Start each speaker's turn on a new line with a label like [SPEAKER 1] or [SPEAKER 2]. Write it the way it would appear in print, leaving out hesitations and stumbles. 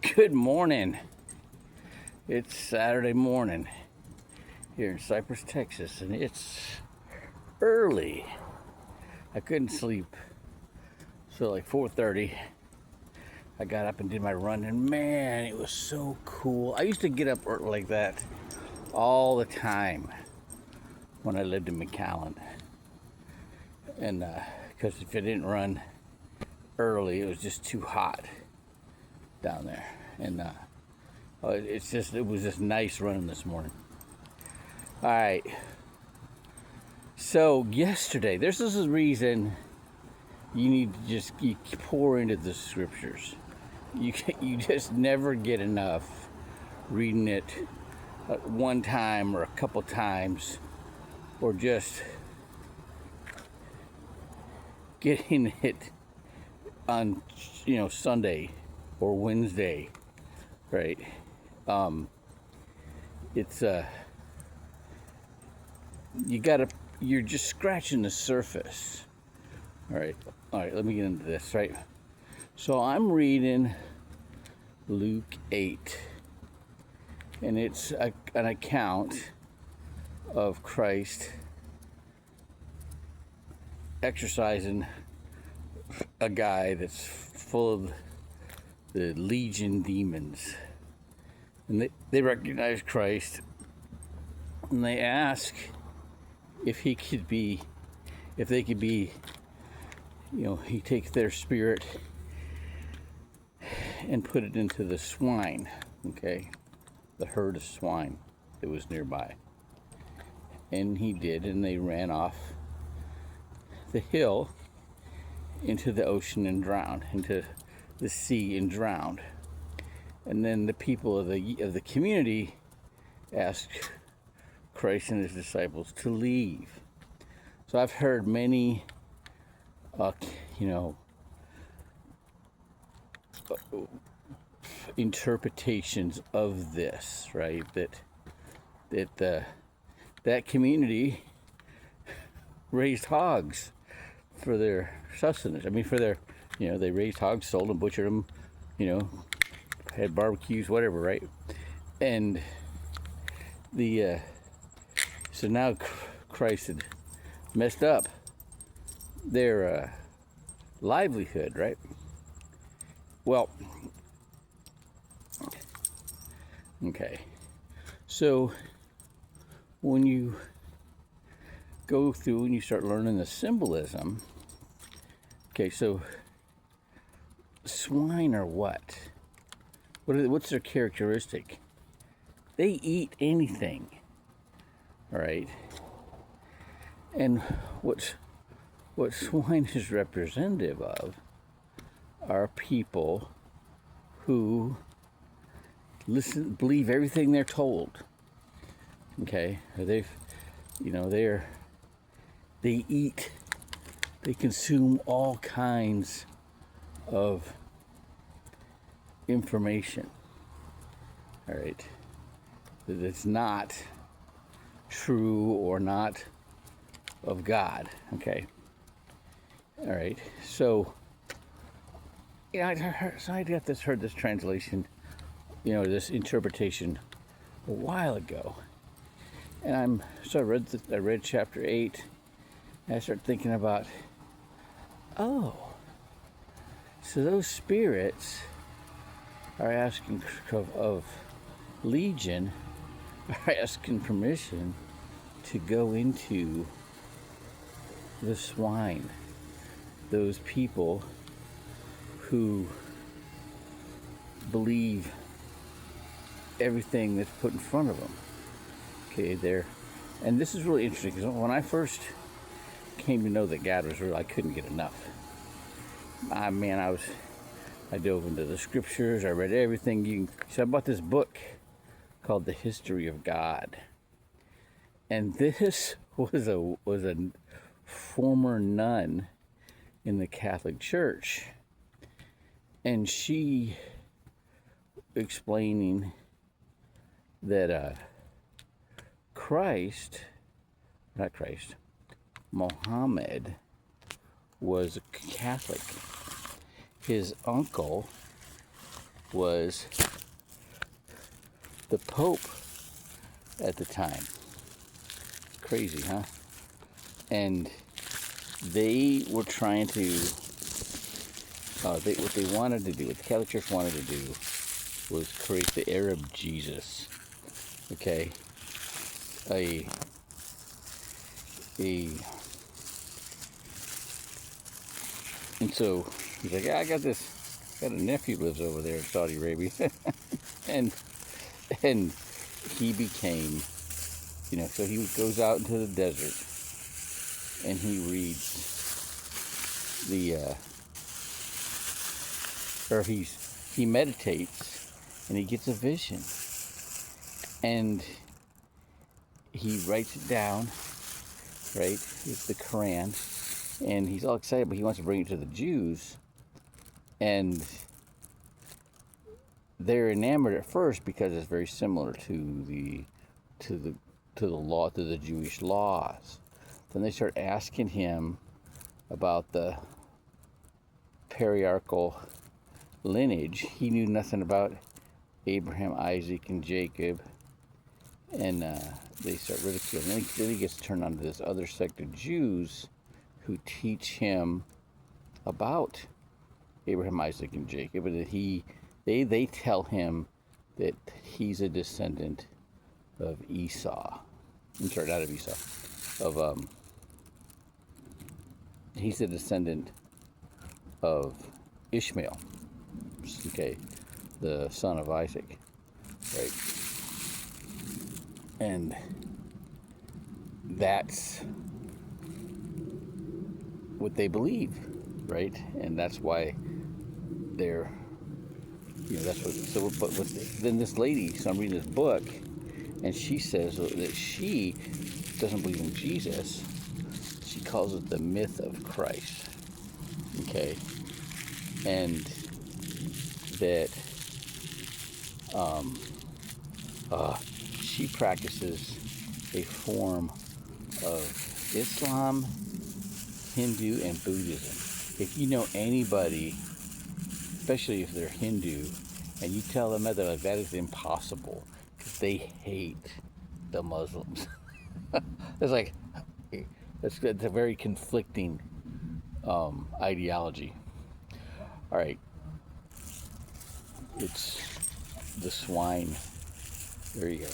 [SPEAKER 1] Good morning. It's Saturday morning here in Cypress, Texas, and it's early. I couldn't sleep, so like 4:30, I got up and did my run, and man, it was so cool. I used to get up like that all the time when I lived in McAllen, and because if I didn't run early, it was just too hot down there, and it was just nice running this morning. All right, so yesterday, this is the reason you need to you pour into the scriptures. You just never get enough reading it one time or a couple times, or just getting it on Sunday or Wednesday, right? It's you're just scratching the surface. All right, let me get into this, right? So I'm reading Luke 8, and it's an account of Christ exercising a guy that's full of the legion demons, and they recognize Christ, and they ask if they could be, he takes their spirit and put it into the swine, okay, the herd of swine that was nearby, and he did, and they ran off the hill into the ocean and drowned, into the sea and drowned. And then the people of the community asked Christ and his disciples to leave. So I've heard many, interpretations of this, right? That community raised hogs for their sustenance. I mean, for their, they raised hogs, sold them, butchered them, had barbecues, whatever, right? And so now Christ had messed up their livelihood, right? Well, okay. So when you go through and you start learning the symbolism, okay, so swine are what? What's their characteristic? They eat anything, right? And what swine is representative of are people who believe everything they're told. Okay, they eat, they consume all kinds of information, all right, that it's not true or not of God, okay? All right, so, I heard this translation, this interpretation a while ago, and I read chapter 8, and I started thinking about, so those spirits are asking of Legion, are asking permission to go into the swine, those people who believe everything that's put in front of them. Okay, and this is really interesting, because when I first came to know that God was real, I couldn't get enough. I dove into the scriptures. I read everything. So I bought this book called The History of God, and this was a former nun in the Catholic Church, and she explaining that Mohammed was a Catholic. His uncle was the Pope at the time. Crazy, huh? And they were trying to, what they wanted to do, what the Catholic Church wanted to do, was create the Arab Jesus. Okay? A and so he's like, yeah, I got a nephew lives over there in Saudi Arabia. and he became, so he goes out into the desert and he reads he meditates and he gets a vision and he writes it down, right? It's the Quran, and he's all excited, but he wants to bring it to the Jews, and they're enamored at first because it's very similar to the Jewish laws. Then they start asking him about the patriarchal lineage. He knew nothing about Abraham, Isaac, and Jacob, and they start ridiculing. Then he gets turned on to this other sect of Jews who teach him about Abraham, Isaac, and Jacob, and that they tell him that he's a descendant of Esau. I'm sorry, not of Esau. He's a descendant of Ishmael, okay, the son of Isaac, right? And that's what they believe, right? And that's why they're, that's what. So, but then this lady, so I'm reading this book, and she says that she doesn't believe in Jesus. She calls it the myth of Christ, okay, and that she practices a form of Islam, Hindu, and Buddhism. If you know anybody, especially if they're Hindu, and you tell them that, they're like, that is impossible, because they hate the Muslims. It's like, it's a very conflicting ideology. All right, it's the swine. There you go.